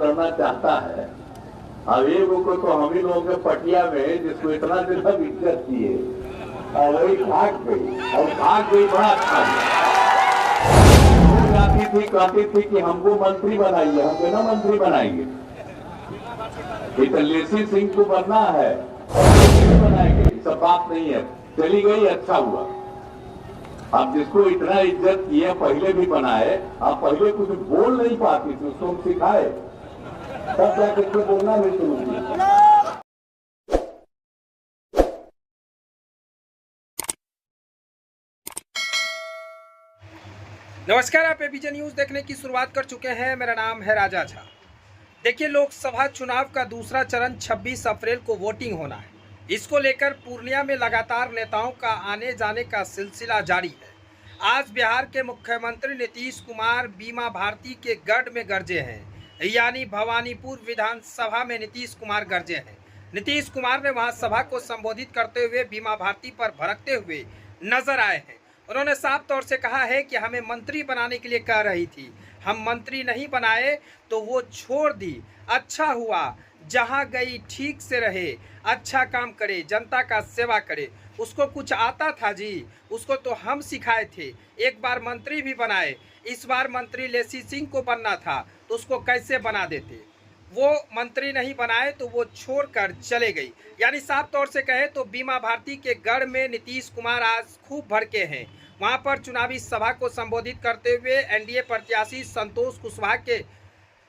करना चाहता है। अब एक को तो हम ही लोगों के पटिया में जिसको इतना दिन हम इज्जत किए और वही भाग गई और भाग गई बड़ा अच्छा कहती थी कि हमको मंत्री बनाइए, हम बिना मंत्री बनाएंगे, लेसी सिंह को बनना है बनाएंगे, सब बात नहीं है। चली गई, अच्छा हुआ। अब जिसको इतना इज्जत किए पहले भी बनाए, आप पहले कुछ बोल नहीं पाती थी, उसको सिखाए तब जाकर के बोलना भी शुरू किया। नमस्कार, आप एबीजे न्यूज देखने की शुरुआत कर चुके हैं। मेरा नाम है राजा झा। देखिए, लोकसभा चुनाव का दूसरा चरण 26 अप्रैल को वोटिंग होना है। इसको लेकर पूर्णिया में लगातार नेताओं का आने जाने का सिलसिला जारी है। आज बिहार के मुख्यमंत्री नीतीश कुमार बीमा भारती के गढ़ में गरजे हैं, यानी भवानीपुर विधानसभा में नीतीश कुमार गरजे हैं। नीतीश कुमार ने वहां सभा को संबोधित करते हुए बीमा भारती पर भड़कते हुए नजर आए हैं। उन्होंने साफ तौर से कहा है कि हमें मंत्री बनाने के लिए कह रही थी, हम मंत्री नहीं बनाए तो वो छोड़ दी। अच्छा हुआ, जहां गई ठीक से रहे, अच्छा काम करे, जनता का सेवा करे। उसको कुछ आता था जी, उसको तो हम सिखाए थे। एक बार मंत्री भी बनाए, इस बार मंत्री लेसी सिंह को बनना था तो उसको कैसे बना देते। वो मंत्री नहीं बनाए तो वो छोड़कर चले गई। यानी साफ तौर से कहे तो बीमा भारती के गढ़ में नीतीश कुमार आज खूब भड़के हैं। वहां पर चुनावी सभा को संबोधित करते हुए एनडीए प्रत्याशी संतोष कुशवाहा के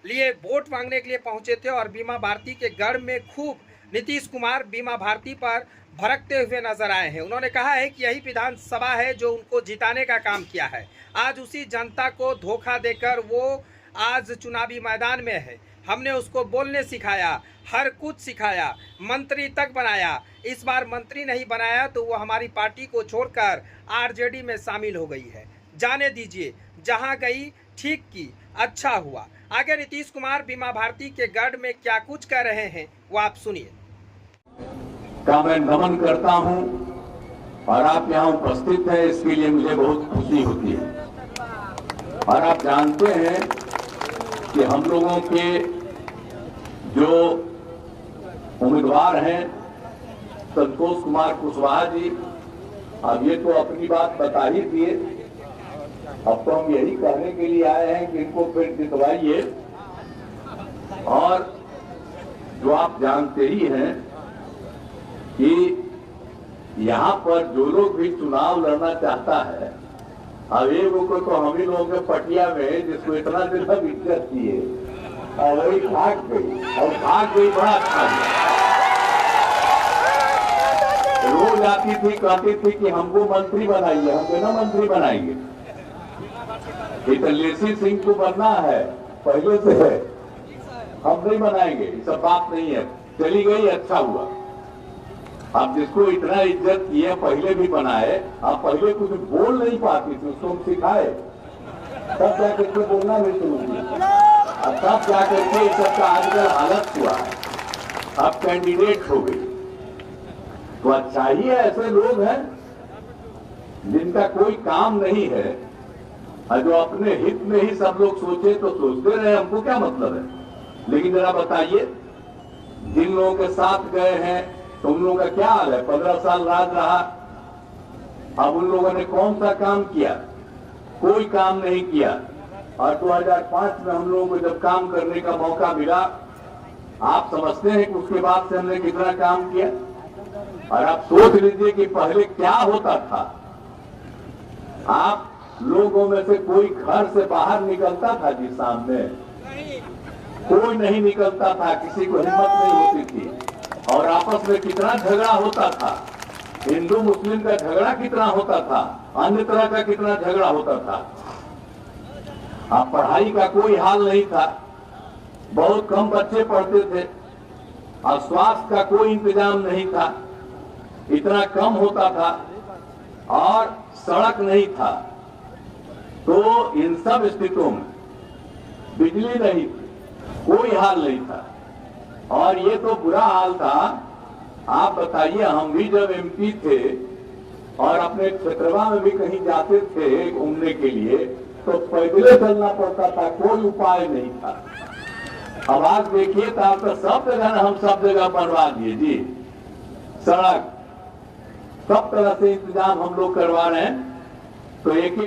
लिए वोट मांगने के लिए पहुंचे थे और बीमा भारती के गढ़ में खूब नीतीश कुमार बीमा भारती पर भड़कते हुए नजर आए हैं। उन्होंने कहा है कि यही विधानसभा है जो उनको जिताने का काम किया है। आज उसी जनता को धोखा देकर वो आज चुनावी मैदान में है। हमने उसको बोलने सिखाया, हर कुछ सिखाया, मंत्री तक बनाया। इस बार मंत्री नहीं बनाया तो वो हमारी पार्टी को छोड़कर आरजेडी में शामिल हो गई है। जाने दीजिए, जहां गई ठीक की, अच्छा हुआ। आगे नीतीश कुमार बीमा भारती के गढ़ में क्या कुछ कह रहे हैं वो आप सुनिए। का मैं नमन करता हूं और आप यहाँ उपस्थित हैं, इसके लिए मुझे बहुत खुशी होती है। और आप जानते हैं कि हम लोगों के जो उम्मीदवार हैं संतोष कुमार कुशवाहा जी, अब ये तो अपनी बात बता ही दिए। अब तो हम यही कहने के लिए आए हैं कि इनको फिर जितवाइए। और जो आप जानते ही हैं कि यहाँ पर जो लोग भी चुनाव लड़ना चाहता है, अब एक को तो हम ही लोगों के पटिया में जिसको इतना दिन हम इज्जत किए और वही भाग गई और भाग गई बड़ा अच्छा हुआ। रोज आती थी, कहती थी कि हमको मंत्री बनाइए, हम बिना मंत्री बनाएंगे, लेसी सिंह को बनना है, पहले से है, हम नहीं बनाएंगे, सब बात नहीं है। चली गई, अच्छा हुआ। अब जिसको इतना इज्जत किए पहले भी बनाए, आप पहले कुछ बोल नहीं पाती थी, उसको सिखाए तब जाकर के बोलना भी शुरू किया। अब तब जाकर के इस सबका आजकल हालत हुआ, अब कैंडिडेट हो गई। तो अच्छा ही है, ऐसे लोग हैं जिनका कोई काम नहीं है और जो अपने हित में ही सब लोग सोचे तो सोचते रहे, हमको क्या मतलब है। लेकिन जरा बताइए, जिन लोगों के साथ गए हैं तो उन लोगों का क्या हाल है। 15 साल राज रहा, अब उन लोगों ने कौन सा काम किया, कोई काम नहीं किया। और 2005 में हम लोगों को जब काम करने का मौका मिला, आप समझते हैं कि उसके बाद से हमने कितना काम किया। और आप सोच लीजिए कि पहले क्या होता था। आप लोगों में से कोई घर से बाहर निकलता था जी, सामने कोई नहीं निकलता था, किसी को हिम्मत नहीं होती थी। और आपस में कितना झगड़ा होता था, हिंदू मुस्लिम का झगड़ा कितना होता था, अन्य तरह का कितना झगड़ा होता था। अब पढ़ाई का कोई हाल नहीं था, बहुत कम बच्चे पढ़ते थे। और स्वास्थ्य का कोई इंतजाम नहीं था, इतना कम होता था। और सड़क नहीं था। तो इन सब स्थितियों में बिजली नहीं थी, कोई हाल नहीं था। और ये तो बुरा हाल था। आप बताइए, हम भी जब एमपी थे और अपने क्षेत्रवा में भी कहीं जाते थे घूमने के लिए तो पैदल चलना पड़ता था, कोई उपाय नहीं था। अब आज देखिए तो आप तो सब जगह हम सब जगह बनवा दिए जी, सड़क सब तरह से इंतजाम हम लोग करवा रहे हैं। तो एक